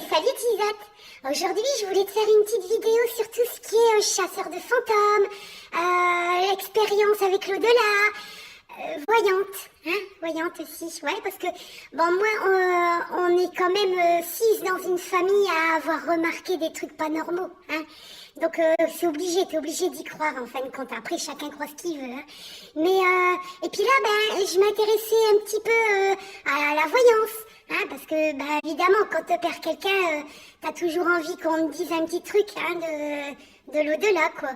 Salut Tisotte. Aujourd'hui, je voulais te faire une petite vidéo sur tout ce qui est chasseur de fantômes, expérience avec l'au-delà, voyante, hein, voyante aussi, ouais, parce que, bon, moi, on est quand même 6 dans une famille à avoir remarqué des trucs pas normaux, hein. Donc, t'es obligé d'y croire, en fin de compte. Après, chacun croit ce qu'il veut, hein. Mais, et puis là, ben, je m'intéressais un petit peu à la voyance. Hein, parce que, bah, évidemment, quand tu perds quelqu'un, t'as toujours envie qu'on te dise un petit truc hein, de l'au-delà, quoi.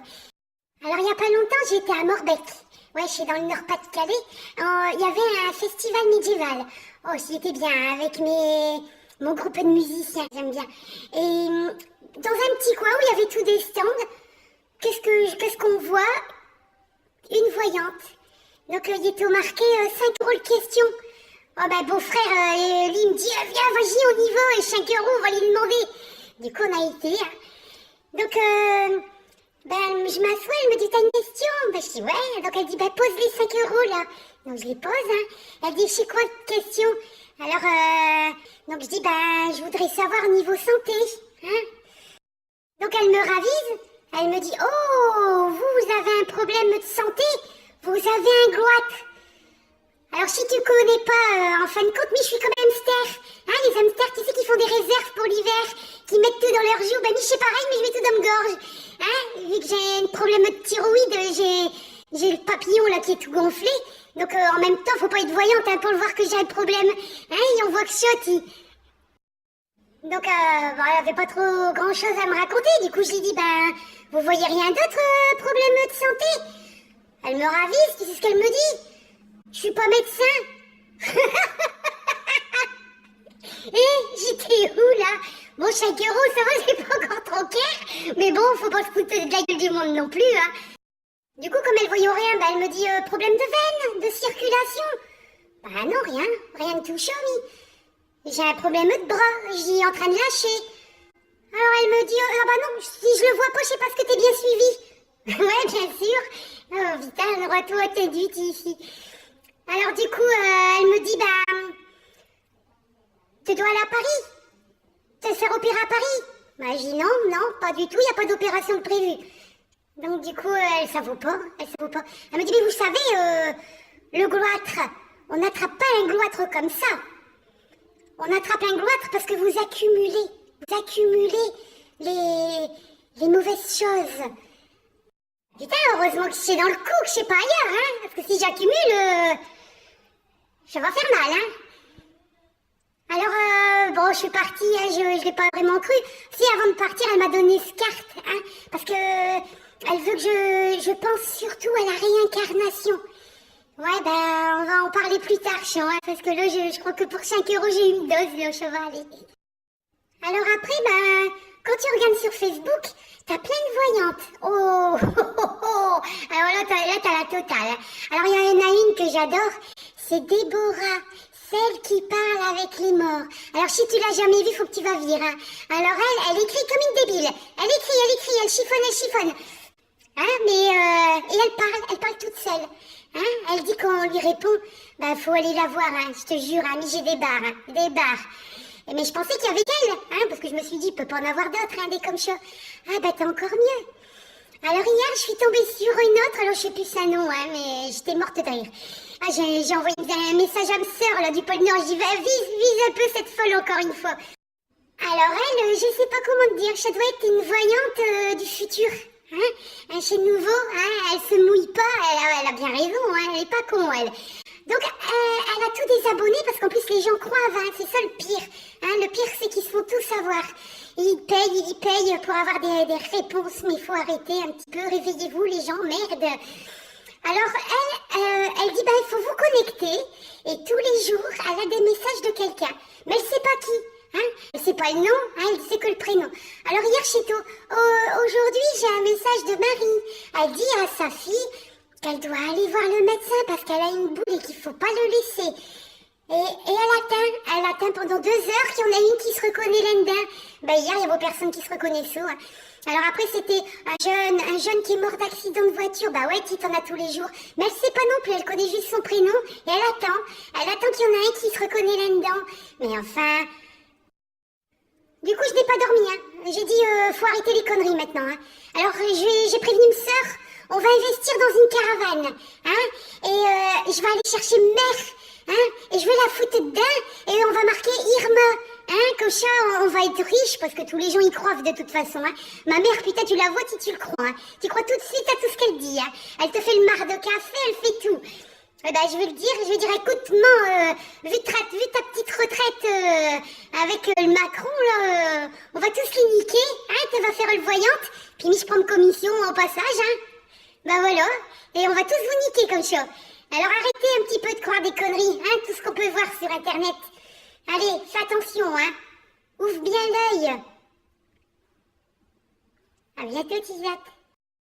Alors, il y a pas longtemps, j'étais à Morbec. Ouais, je suis dans le Nord-Pas-de-Calais. Il y avait un festival médiéval. Oh, j'y étais bien, hein, avec mon groupe de musiciens, j'aime bien. Et dans un petit coin où il y avait tous des stands, qu'est-ce qu'on voit? Une voyante. Donc, il était marqué 5 € de question. Oh ben beau-frère, lui il me dit viens vas-y on y va et 5 € on va lui demander. Du coup on a été. Hein. Donc ben je m'assois, elle me dit t'as une question? Ben je dis ouais, donc elle dit ben pose les 5 € là. Donc je les pose, hein. Elle dit c'est quoi de question? Alors donc je dis ben je voudrais savoir niveau santé. Hein. Donc elle me ravise, elle me dit oh vous avez un problème de santé, vous avez un goitre. Alors si tu connais pas, en fin de compte, mais je suis comme un hamster. Hein, les hamsters, tu sais, qui font des réserves pour l'hiver, qui mettent tout dans leurs joues. Ben, je sais pareil, mais je mets tout dans ma gorge. Hein, vu que j'ai un problème de thyroïde, j'ai le papillon là qui est tout gonflé. Donc en même temps, faut pas être voyante hein, pour le voir que j'ai un problème. Hein, et on voit que chiotte. Donc bon, elle avait pas trop grand chose à me raconter. Du coup, je lui dis, ben, vous voyez rien d'autre problème de santé? Elle me ravise, tu sais ce qu'elle me dit? Je suis pas médecin. Et j'étais où là? Bon, 5 €, ça va, c'est pas encore trop clair. Mais bon, faut pas se foutre de la gueule du monde non plus, hein. Du coup, comme elle voyait rien, bah, elle me dit problème de veine, de circulation. Bah non, rien de tout chaud, mais j'ai un problème de bras, j'y en train de lâcher. Alors elle me dit ah bah non, si je le vois pas, je sais pas ce que t'es bien suivi. Ouais, bien sûr. Oh putain, retour t'es dû ici. Alors du coup, elle me dit, bah, tu dois aller à Paris, te faire opérer à Paris. Bah, je dis non, pas du tout, il n'y a pas d'opération de prévue. Donc du coup, elle s'avoue pas. Elle me dit, mais vous savez, le goitre, on n'attrape pas un goitre comme ça. On attrape un goitre parce que vous accumulez les mauvaises choses. Putain, heureusement que c'est dans le cou, que je sais pas ailleurs, hein, parce que si j'accumule... ça va faire mal, hein. Alors, bon, je suis partie, hein, je l'ai pas vraiment cru. Si, avant de partir, elle m'a donné ce carte, hein, parce que elle veut que je pense surtout à la réincarnation. Ouais, ben, on va en parler plus tard, chiant, hein, parce que là, je crois que pour 5 € j'ai une dose, là, ça va aller. Alors après, ben, quand tu regardes sur Facebook, t'as plein de voyantes. Oh. Alors là, t'as la totale. Alors, il y en a une que j'adore, c'est Déborah, celle qui parle avec les morts. Alors, si tu l'as jamais vue, faut que tu vas vire. Hein. Alors, elle écrit comme une débile. Elle écrit, elle chiffonne. Hein, mais, et elle parle toute seule. Hein, elle dit qu'on lui répond, bah, faut aller la voir, hein, je te jure, hein, mais j'ai des barres. Mais je pensais qu'il y avait qu'elle, hein, parce que je me suis dit, il peut pas en avoir d'autres, hein, des comme ça. Ah, bah, t'as encore mieux. Alors hier, je suis tombée sur une autre, alors je sais plus son nom, hein, mais j'étais morte de rire. Ah, j'ai envoyé un message à ma sœur, là, du pôle Nord, je dis, va, vise un peu cette folle encore une fois. Alors elle, je sais pas comment te dire, ça doit être une voyante du futur, hein, chez nouveau, hein, elle se mouille pas, elle a bien raison, hein, elle est pas con, elle. Donc, elle a tous des abonnés parce qu'en plus les gens croient, hein, c'est ça le pire. Hein, le pire, c'est qu'ils se font tout savoir. Ils payent pour avoir des réponses, mais il faut arrêter un petit peu, réveillez-vous les gens, merde. Alors, elle dit, il faut vous connecter, et tous les jours, elle a des messages de quelqu'un. Mais elle sait pas qui, hein, elle sait pas le nom, hein, elle sait que le prénom. Alors hier, Chito, aujourd'hui, j'ai un message de Marie. Elle dit à sa fille qu'elle doit aller voir le médecin parce qu'elle a une boule et qu'il faut pas le laisser. Et elle atteint pendant 2 heures qu'il y en a une qui se reconnaît là-dedans. Hier, il y a vos personnes qui se reconnaissent. Hein. Alors après, c'était un jeune qui est mort d'accident de voiture. Bah ouais, tu t'en as tous les jours. Mais elle sait pas non plus, elle connaît juste son prénom. Et elle attend qu'il y en a un qui se reconnaît là-dedans. Mais enfin... Du coup, j'ai pas dormi, hein. J'ai dit, faut arrêter les conneries maintenant, hein. Alors, j'ai prévenu ma sœur, on va investir dans une caravane, hein. Et je vais aller chercher mère, hein. Et je vais la foutre dedans, et on va marquer Irma, hein. Comme ça, on va être riche, parce que tous les gens y croient de toute façon, hein. Ma mère, putain, tu la vois si tu le crois, hein. Tu crois tout de suite à tout ce qu'elle dit, hein. Elle te fait le marc de café, elle fait tout. Eh ben, je vais écoute, maman, vu ta petite retraite avec le Macron, là, on va tous les niquer, hein, tu vas faire le voyante, puis je prends commission au passage, hein. Ben voilà, et on va tous vous niquer comme ça. Alors arrêtez un petit peu de croire des conneries, hein, tout ce qu'on peut voir sur Internet. Allez, fais attention, hein. Ouvre bien l'œil. À bientôt, Tisate.